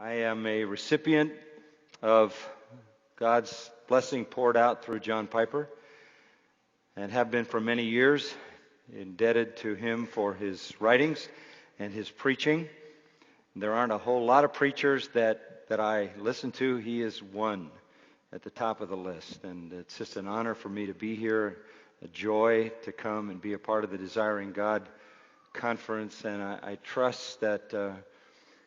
I am a recipient of God's blessing poured out through John Piper and have been for many years, indebted to him for his writings and his preaching. There aren't a whole lot of preachers that I listen to. He is one at the top of the list, and it's just an honor for me to be here, a joy to come and be a part of the Desiring God conference, and I trust that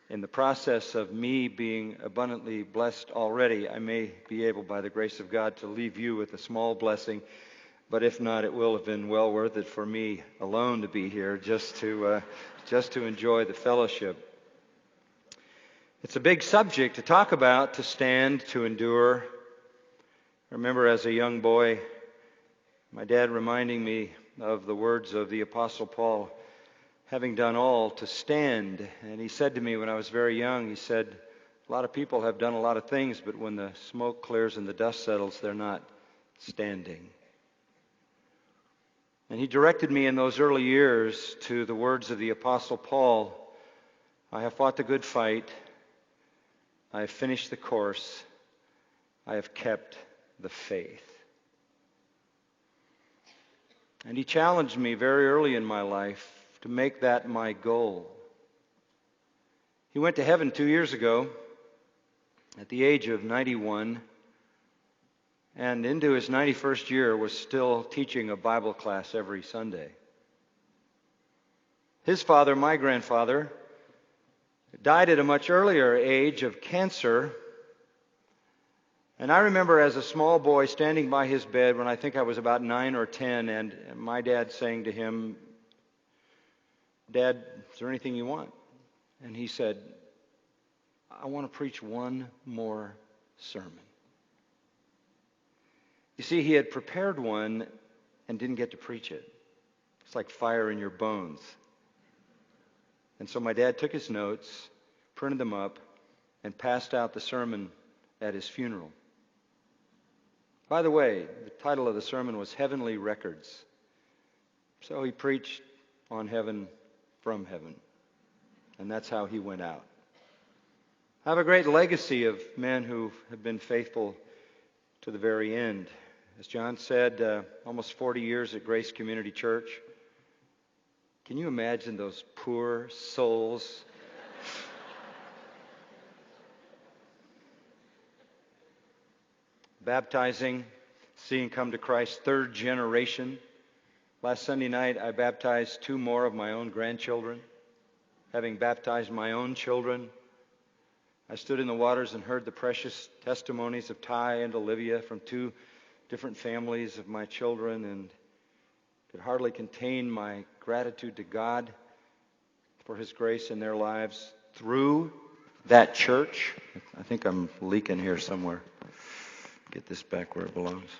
in the process of me being abundantly blessed already, I may be able, by the grace of God, to leave you with a small blessing. But if not, it will have been well worth it for me alone to be here, just to enjoy the fellowship. It's a big subject to talk about, to stand, to endure. I remember as a young boy, my dad reminding me of the words of the Apostle Paul, having done all to stand. And he said to me when I was very young, he said, a lot of people have done a lot of things, but when the smoke clears and the dust settles, they're not standing. And he directed me in those early years to the words of the Apostle Paul, I have fought the good fight, I have finished the course, I have kept the faith. And he challenged me very early in my life to make that my goal. He went to heaven 2 years ago at the age of 91, and into his 91st year was still teaching a Bible class every Sunday. His father, my grandfather, died at a much earlier age of cancer. And I remember as a small boy standing by his bed when I think I was about 9 or 10, and my dad saying to him, Dad, is there anything you want? And he said, I want to preach one more sermon. You see, he had prepared one and didn't get to preach it. It's like fire in your bones. And so my dad took his notes, printed them up, and passed out the sermon at his funeral. By the way, the title of the sermon was Heavenly Records. So he preached on heaven from heaven. And that's how he went out. I have a great legacy of men who have been faithful to the very end. As John said, almost 40 years at Grace Community Church. Can you imagine those poor souls? Baptizing, seeing come to Christ, third generation. Last Sunday night, I baptized 2 more of my own grandchildren. Having baptized my own children, I stood in the waters and heard the precious testimonies of Ty and Olivia from 2 different families of my children, and could hardly contain my gratitude to God for His grace in their lives through that church. I think I'm leaking here somewhere. Get this back where it belongs,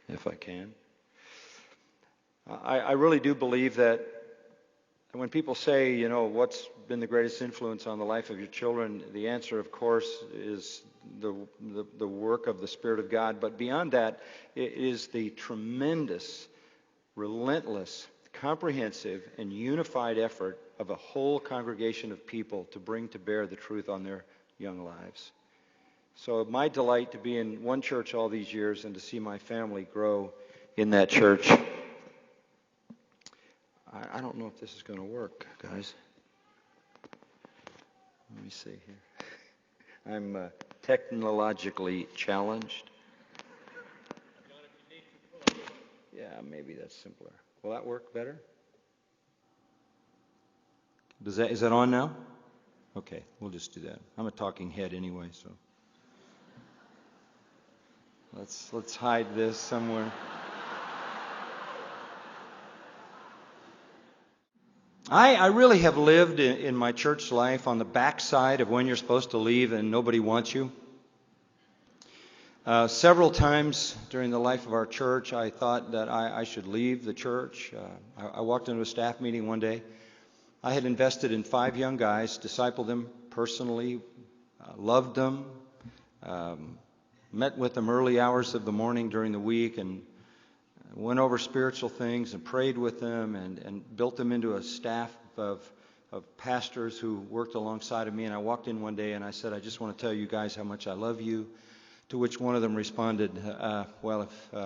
if I can. I really do believe that when people say, you know, what's been the greatest influence on the life of your children, the answer, of course, is the work of the Spirit of God. But beyond that, it is the tremendous, relentless, comprehensive, and unified effort of a whole congregation of people to bring to bear the truth on their young lives. So my delight to be in one church all these years and to see my family grow in that church. I don't know if this is going to work, guys. Let me see here. I'm technologically challenged. Yeah, maybe that's simpler. Will that work better? Is that on now? Okay, we'll just do that. I'm a talking head anyway, so let's hide this somewhere. I really have lived in my church life on the backside of when you're supposed to leave and nobody wants you. Several times during the life of our church, I thought that I should leave the church. I walked into a staff meeting one day. I had invested in 5 young guys, discipled them personally, loved them, met with them early hours of the morning during the week, and went over spiritual things and prayed with them and built them into a staff of pastors who worked alongside of me, and I walked in one day and I said, I just want to tell you guys how much I love you, to which one of them responded, well, if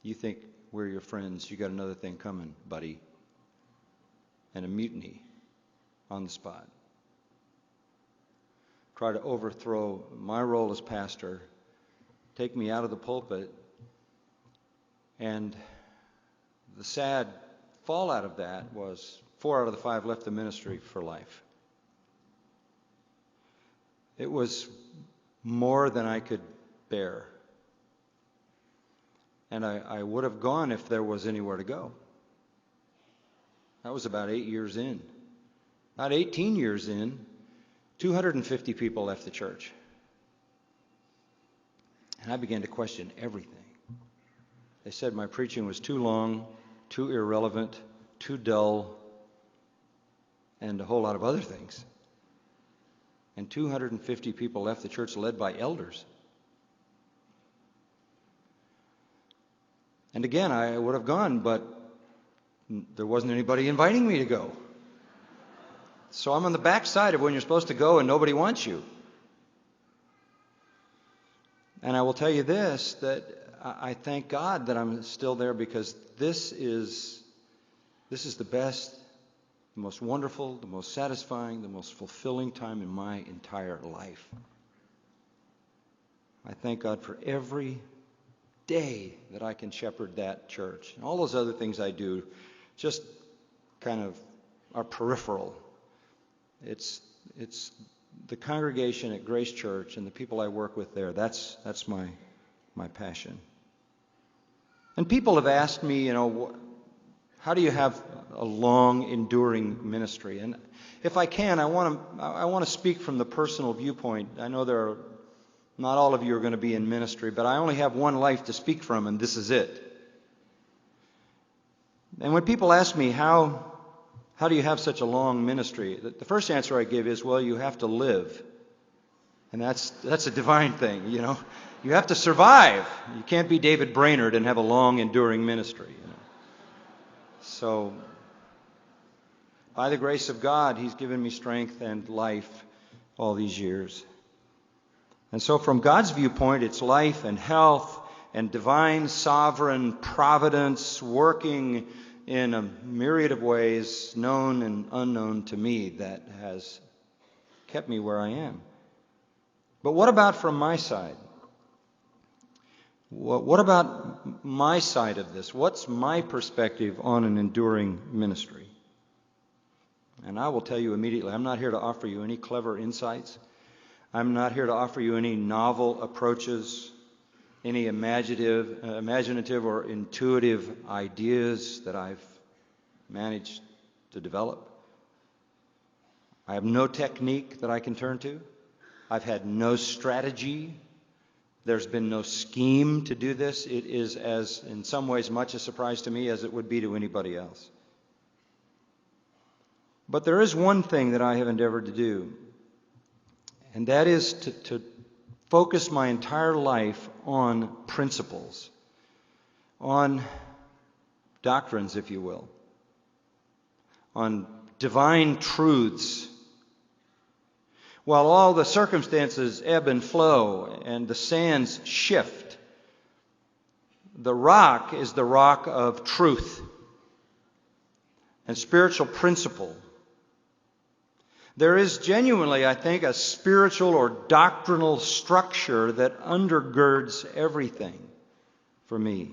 you think we're your friends, you got another thing coming, buddy. And a mutiny on the spot. Try to overthrow my role as pastor, take me out of the pulpit, and the sad fallout of that was 4 out of the 5 left the ministry for life. It was more than I could bear. And I would have gone if there was anywhere to go. That was about 8 years in. About 18 years in, 250 people left the church. And I began to question everything. They said my preaching was too long, too irrelevant, too dull, and a whole lot of other things. And 250 people left the church, led by elders. And again, I would have gone, but there wasn't anybody inviting me to go. So I'm on the back side of when you're supposed to go and nobody wants you. And I will tell you this, that I thank God that I'm still there, because this is the best, the most wonderful, the most satisfying, the most fulfilling time in my entire life. I thank God for every day that I can shepherd that church. And all those other things I do just kind of are peripheral. It's the congregation at Grace Church and the people I work with there. That's my passion. And people have asked me, how do you have a long, enduring ministry? And if I can, I want to speak from the personal viewpoint. I know not all of you are going to be in ministry, but I only have one life to speak from, and this is it. And when people ask me, how do you have such a long ministry? The first answer I give is, well, you have to live. And that's a divine thing, You have to survive. You can't be David Brainerd and have a long, enduring ministry. So, by the grace of God, He's given me strength and life all these years. And so from God's viewpoint, it's life and health and divine sovereign providence working in a myriad of ways, known and unknown to me, that has kept me where I am. But what about from my side? What about my side of this? What's my perspective on an enduring ministry? And I will tell you immediately, I'm not here to offer you any clever insights. I'm not here to offer you any novel approaches, any imaginative or intuitive ideas that I've managed to develop. I have no technique that I can turn to. I've had no strategy. There's been no scheme to do this. It is, as in some ways, much a surprise to me as it would be to anybody else. But there is one thing that I have endeavored to do, and that is to focus my entire life on principles, on doctrines, if you will, on divine truths. While all the circumstances ebb and flow and the sands shift, the rock is the rock of truth and spiritual principle. There is genuinely, I think, a spiritual or doctrinal structure that undergirds everything for me.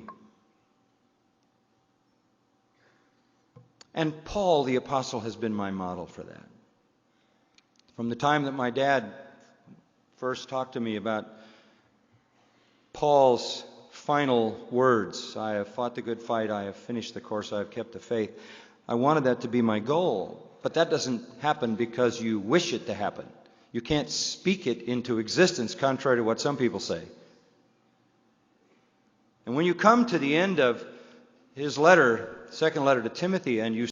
And Paul, the apostle, has been my model for that. From the time that my dad first talked to me about Paul's final words, I have fought the good fight, I have finished the course, I have kept the faith, I wanted that to be my goal. But that doesn't happen because you wish it to happen. You can't speak it into existence, contrary to what some people say. And when you come to the end of his letter, second letter to Timothy, and you